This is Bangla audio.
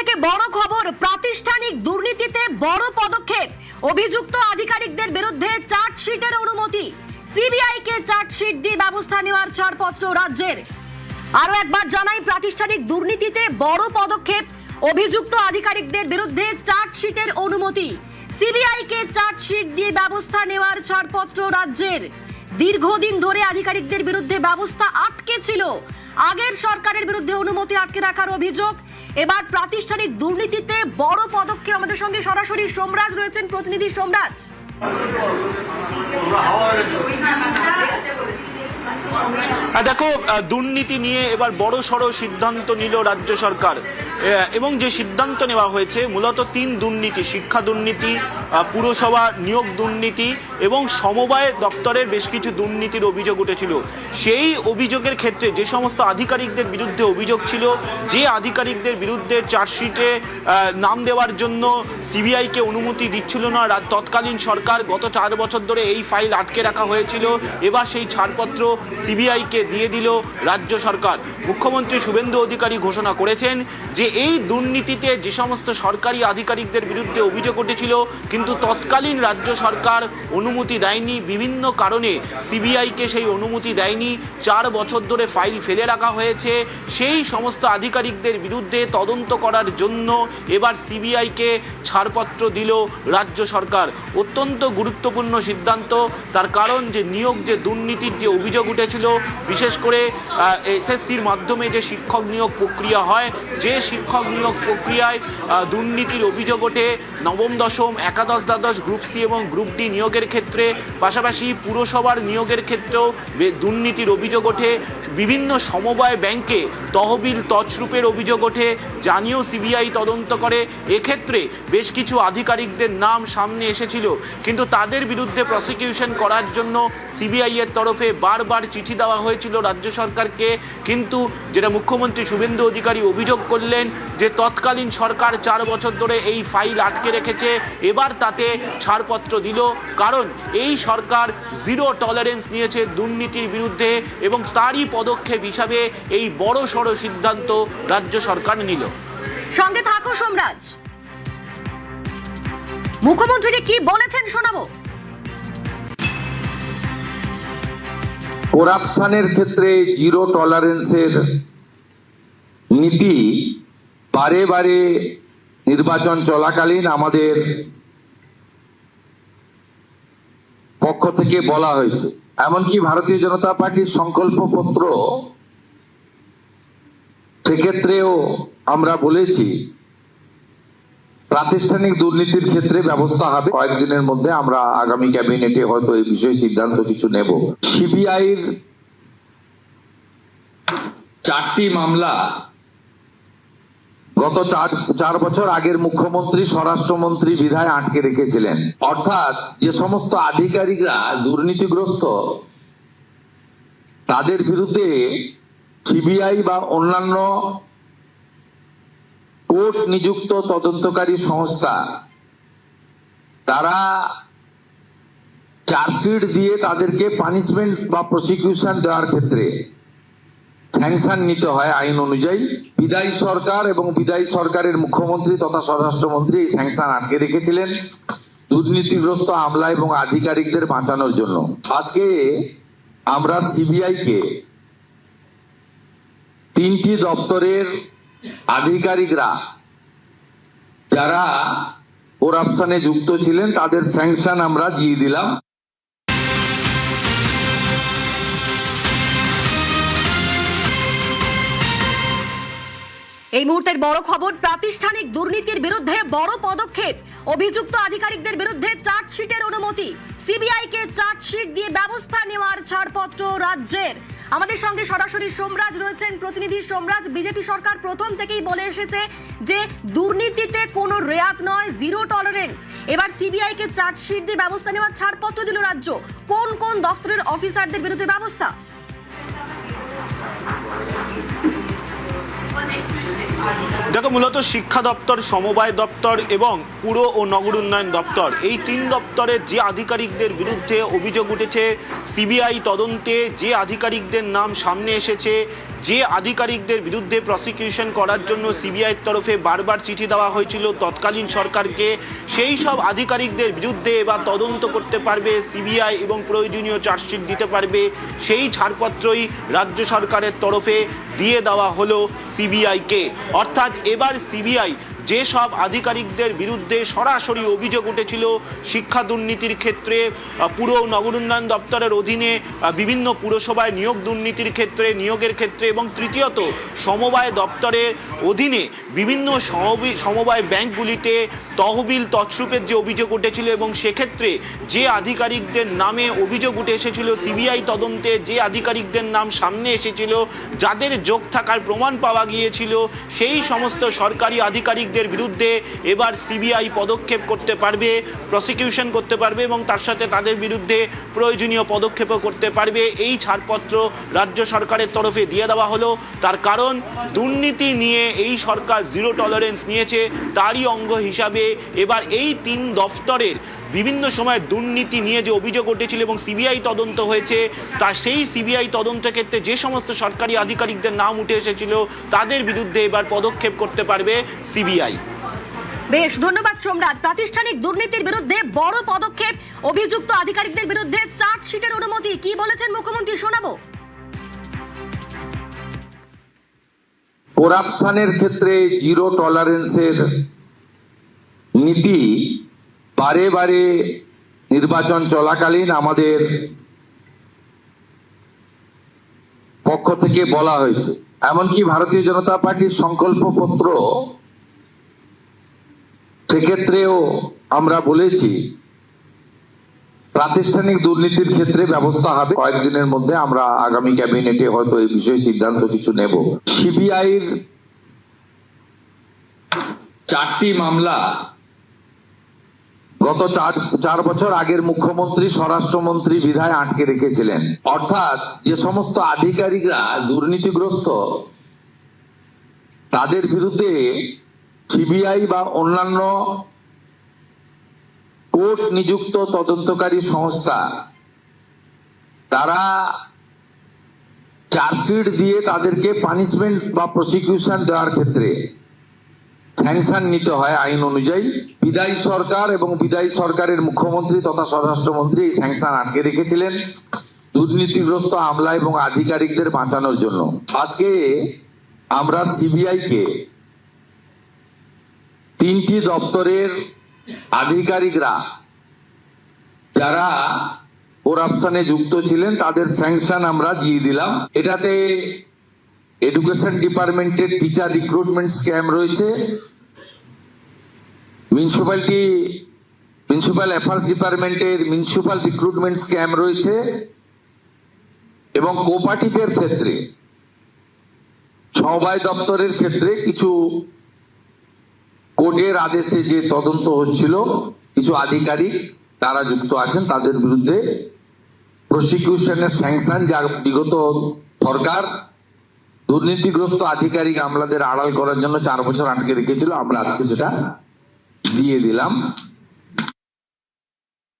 থেকে বড় খবর, প্রাতিষ্ঠানিক দুর্নীতিতে বড় পদক্ষেপ। অভিযুক্ত আধিকারিকদের বিরুদ্ধে চার্জশিটের অনুমতি। সিবিআই কে চার্জশিট দিয়ে ব্যবস্থা নেওয়ার ছাড়পত্র রাজ্যের। আরো একবার জানাই, প্রাতিষ্ঠানিক দুর্নীতিতে বড় পদক্ষেপ। অভিযুক্ত আধিকারিকদের বিরুদ্ধে চার্জশিটের অনুমতি। সিবিআই কে চার্জশিট দিয়ে ব্যবস্থা নেওয়ার ছাড়পত্র রাজ্যের। দীর্ঘদিন ধরে আধিকারিকদের বিরুদ্ধে ব্যবস্থা আটকে ছিল। আগের সরকারের বিরুদ্ধে অনুমতি আটকে রাখার অভিযোগ। এবার প্রাতিষ্ঠানিক দুর্নীতিতে বড় পদক্ষেপ। আমাদের সঙ্গে সরাসরি সোমরাজ রয়েছেন, প্রতিনিধি সোমরাজ। দেখো, দুর্নীতি নিয়ে এবার বড় সড় সিদ্ধান্ত নিল রাজ্য সরকার, এবং যে সিদ্ধান্ত নেওয়া হয়েছে মূলত তিন দুর্নীতি: শিক্ষা দুর্নীতি, পুরসভা নিয়োগ দুর্নীতি এবং সমবায় দপ্তরের বেশ কিছু দুর্নীতির অভিযোগ উঠেছিল। সেই অভিযোগের ক্ষেত্রে যে সমস্ত আধিকারিকদের বিরুদ্ধে অভিযোগ ছিল, যে আধিকারিকদের বিরুদ্ধে চার্জশিটে নাম দেওয়ার জন্য সিবিআইকে অনুমতি দিচ্ছিল না তৎকালীন সরকার, গত 4 বছর ধরে এই ফাইল আটকে রাখা হয়েছিল। এবার সেই ছাড়পত্র সিবিআইকে দিয়ে দিল রাজ্য সরকার। মুখ্যমন্ত্রী শুভেন্দু অধিকারী ঘোষণা করেছেন যে এই দুর্নীতিতে যে সমস্ত সরকারি আধিকারিকদের বিরুদ্ধে অভিযোগ উঠেছিল কিন্তু তৎকালীন রাজ্য সরকার অনুমতি দেয়নি, বিভিন্ন কারণে সিবিআইকে সেই অনুমতি দেয়নি, 4 বছর ধরে ফাইল ফেলে রাখা হয়েছে, সেই সমস্ত আধিকারিকদের বিরুদ্ধে তদন্ত করার জন্য এবার সিবিআইকে ছাড়পত্র দিল রাজ্য সরকার। অত্যন্ত গুরুত্বপূর্ণ সিদ্ধান্ত, তার কারণ যে নিয়োগ যে দুর্নীতির যে অভিযোগ উঠেছিল, বিশেষ করে এসএসসির মাধ্যমে যে শিক্ষক নিয়োগ প্রক্রিয়া হয়, যে শিক্ষক নিয়োগ প্রক্রিয়ায় দুর্নীতির অভিযোগ ওঠে নবম দশম একাদশ দ্বাদশ গ্রুপ সি এবং গ্রুপ ডি নিয়োগের ক্ষেত্রে, পাশাপাশি পুরসভার নিয়োগের ক্ষেত্রেও দুর্নীতির অভিযোগ ওঠে। বিভিন্ন সমবায় ব্যাংকে তহবিল তছরূপের অভিযোগ ওঠে, জানিয়েও সিবিআই তদন্ত করে। এক্ষেত্রে বেশ কিছু আধিকারিকদের নাম সামনে এসেছিল, কিন্তু তাদের বিরুদ্ধে প্রসিকিউশন করার জন্য সিবিআই এর তরফে বারবার চিঠি দেওয়া হয়েছিল রাজ্য সরকারকে। কিন্তু যেটা মুখ্যমন্ত্রী শুভেন্দু অধিকারী অভিযোগ করলেন যে তৎকালীন সরকার 4 বছর ধরে এই ফাইল আটকে রেখেছে, এবার তাতে ছাড়পত্র দিল। কারণ এই সরকার জিরো টলারেন্স নিয়েছে দুর্নীতির বিরুদ্ধে, এবং তারই পদক্ষেপ হিসাবে এই বড় সড় সিদ্ধান্ত রাজ্য সরকার নিল। সঙ্গে থাকো সোমরাজ। মুখ্যমন্ত্রী কি বলেছেন শোনাবো। করাপশনের ক্ষেত্রে জিরো টলারেন্সের নীতি বারে বারে নির্বাচন চলাকালীন আমাদের পক্ষ থেকে বলা হয়েছে। এমনকি ভারতীয় জনতা পার্টির সংকল্পপত্র সেক্ষেত্রেও আমরা বলেছি প্রাতিষ্ঠানিক দুর্নীতির ক্ষেত্রে ব্যবস্থা হবে। কয়েকদিনের মধ্যে আমরা আগামী ক্যাবিনেটে হয়তো এই বিষয়ে সিদ্ধান্ত কিছু নেব। সিবিআইর 4টি মামলা গত 4 বছর আগের মুখ্যমন্ত্রী, স্বরাষ্ট্রমন্ত্রী বিধায় আটকে রেখেছিলেন। অর্থাৎ যে সমস্ত আধিকারিকরা দুর্নীতিগ্রস্ত তাদের বিরুদ্ধে সিবিআই বা অন্যান্য কোর্ট নিযুক্ত তদন্তকারী সংস্থা তারা চার্জশিট দিয়ে তাদেরকে পানিশমেন্ট বা প্রসিকিউশন দেওয়ার ক্ষেত্রে স্যাংশন নিতে হয় আইন অনুযায়ী। বিদায়ী সরকার এবং বিদায়ী সরকারের মুখ্যমন্ত্রী তথা স্বরাষ্ট্রমন্ত্রী এই স্যাংশন আটকে রেখেছিলেন দুর্নীতিগ্রস্ত আমলা এবং আধিকারিকদের বাঁচানোর জন্য। আজকে আমরা সিবিআই কে 3টি দপ্তরের আধিকারিকরা যারা করাপশনে যুক্ত ছিলেন তাদের স্যাংশন আমরা দিয়ে দিলাম। এই মুহূর্তের বড় খবর, প্রাতিষ্ঠানিক দুর্নীতির বিরুদ্ধে বড় পদক্ষেপ। অভিযুক্ত আধিকারিকদের বিরুদ্ধে চার্জশিটের অনুমতি। সিবিআই কে চার্জশিট দিয়ে ব্যবস্থা নেওয়ার ছাড়পত্র রাজ্যের। আমাদের সঙ্গে সরাসরি সোমরাজ রয়েছেন, প্রতিনিধি সোমরাজ। বিজেপি সরকার প্রথম থেকেই বলে এসেছে যে দুর্নীতিতে কোনো রেয়াত নয়, জিরো টলারেন্স। এবার সিবিআই কে চার্জশিট দিয়ে ব্যবস্থা নেওয়ার ছাড়পত্র দিল রাজ্য। কোন কোন দপ্তরের অফিসারদের বিরুদ্ধে ব্যবস্থা? দেখো, মূলত শিক্ষা দপ্তর, সমবায় দপ্তর এবং পুর ও নগর উন্নয়ন দপ্তর, এই 3 দপ্তরের যে আধিকারিকদের বিরুদ্ধে অভিযোগ উঠেছে সিবিআই তদন্তে, যে আধিকারিকদের নাম সামনে এসেছে, যে আধিকারিকদের বিরুদ্ধে প্রসিকিউশন করার জন্য সিবিআইয়ের তরফে বারবার চিঠি দেওয়া হয়েছিল তৎকালীন সরকারকে, সেই সব আধিকারিকদের বিরুদ্ধে এবার তদন্ত করতে পারবে সিবিআই এবং প্রয়োজনীয় চার্জশিট দিতে পারবে, সেই ছাড়পত্রই রাজ্য সরকারের তরফে দিয়ে দেওয়া হলো সিবিআইকে। অর্থাৎ এবার সিবিআই যেসব আধিকারিকদের বিরুদ্ধে সরাসরি অভিযোগ উঠেছিল শিক্ষা দুর্নীতির ক্ষেত্রে, পুর নগর উন্নয়ন দপ্তরের অধীনে বিভিন্ন পুরসভায় নিয়োগ দুর্নীতির ক্ষেত্রে, নিয়োগের ক্ষেত্রে, এবং তৃতীয়ত সমবায় দপ্তরের অধীনে বিভিন্ন সমবায় ব্যাংকগুলিতে তহবিল তছরূপের যে অভিযোগ উঠেছিল, এবং সেক্ষেত্রে যে আধিকারিকদের নামে অভিযোগ উঠে এসেছিল সিবিআই তদন্তে, যে আধিকারিকদের নাম সামনে এসেছিল, যাদের যোগ থাকার প্রমাণ পাওয়া গিয়েছিল, সেই সমস্ত সরকারি আধিকারিকদের বিরুদ্ধে এবার সিবিআই পদক্ষেপ করতে পারবে, প্রসিকিউশন করতে পারবে এবং তার সাথে তাদের বিরুদ্ধে প্রয়োজনীয় পদক্ষেপও করতে পারবে। এই ছাড়পত্র রাজ্য সরকারের তরফে দিয়ে দেওয়া হলো। তার কারণ দুর্নীতি নিয়ে এই সরকার জিরো টলারেন্স নিয়েছে, তারই অঙ্গ হিসাবে এবার এই তিন দফতরের বিভিন্ন সময় দুর্নীতি নিয়ে যে অভিযোগ উঠেছিল এবং সিবিআই তদন্ত হয়েছে, তা সেই সিবিআই তদন্তের ক্ষেত্রে যে সমস্ত সরকারি আধিকারিকদের নাম উঠে এসেছিল তাদের বিরুদ্ধে এবার পদক্ষেপ করতে পারবে সিবিআই। বেশ, ধন্যবাদ সোমরাজ। প্রাতিষ্ঠানিক দুর্নীতির বিরুদ্ধে বড় পদক্ষেপ, অভিযুক্ত আধিকারিকদের বিরুদ্ধে চার্জশিটের অনুমতি, কি বলেছেন মুখ্যমন্ত্রী শোনাবো। করাপশনের ক্ষেত্রে জিরো টলারেন্সের নীতি বারে বারে নির্বাচন চলাকালীন আমাদের পক্ষ থেকে বলা হয়েছে, এমনকি ভারতীয় জনতা পার্টির সংকল্পপত্র সেক্ষেত্রেও আমরা বলেছি প্রাতিষ্ঠানিক দুর্নীতির ক্ষেত্রে ব্যবস্থা হবে। কয়েকদিনের মধ্যে আমরা আগামী ক্যাবিনেটে হয়তো এই বিষয়ে সিদ্ধান্ত কিছু নেব। সিবিআইর 4টি মামলা গত চার বছর আগের মুখ্যমন্ত্রী, স্বরাষ্ট্রমন্ত্রী বিধায় আটকে রেখেছিলেন। অর্থাৎ যে সমস্ত আধিকারিকরা দুর্নীতিগ্রস্ত তাদের বিরুদ্ধে সিবিআই বা অন্যান্য কোর্ট নিযুক্ত তদন্তকারী সংস্থা তারা চার্জশিট দিয়ে তাদেরকে পানিশমেন্ট বা প্রসিকিউশন দেওয়ার ক্ষেত্রে স্যাংশন নিতে হয় আইন অনুযায়ী। বিদায়ী সরকার এবং বিদায়ী সরকারের মুখ্যমন্ত্রী তথা স্বরাষ্ট্রমন্ত্রী এই স্যাংশন আটকে রেখেছিলেন দুর্নীতিগ্রস্ত আমলা এবং আধিকারিকদের বাঁচানোর জন্য। আজকে আমরা সিবিআইকে 3টি দপ্তরের আধিকারিকরা যারা করাপশনে যুক্ত ছিলেন তাদের স্যাংশন আমরা দিয়ে দিলাম। এটাতে এডুকেশন ডিপার্টমেন্টের টিচার রিক্রুটমেন্ট স্ক্যাম রয়েছে, মিউনিসিপ্যাল অ্যাফেয়ার্স ডিপার্টমেন্টের মিউনিসিপ্যাল রিক্রুটমেন্ট স্ক্যাম রয়েছে, এবং কোঅপারেটিভের ক্ষেত্রে সমবায় দপ্তরের ক্ষেত্রে কিছু কোর্টের আদেশে যে তদন্ত হচ্ছিল কিছু আধিকারিক তারা যুক্ত আছেন, তাদের বিরুদ্ধে প্রসিকিউশনের স্যাংশন, যা বিগত সরকার দুর্নীতিগ্রস্ত আধিকারিক আমলাদের আড়াল করার জন্য 4 বছর আটকে রেখেছিল, আমরা আজকে সেটা দিয়ে দিলাম।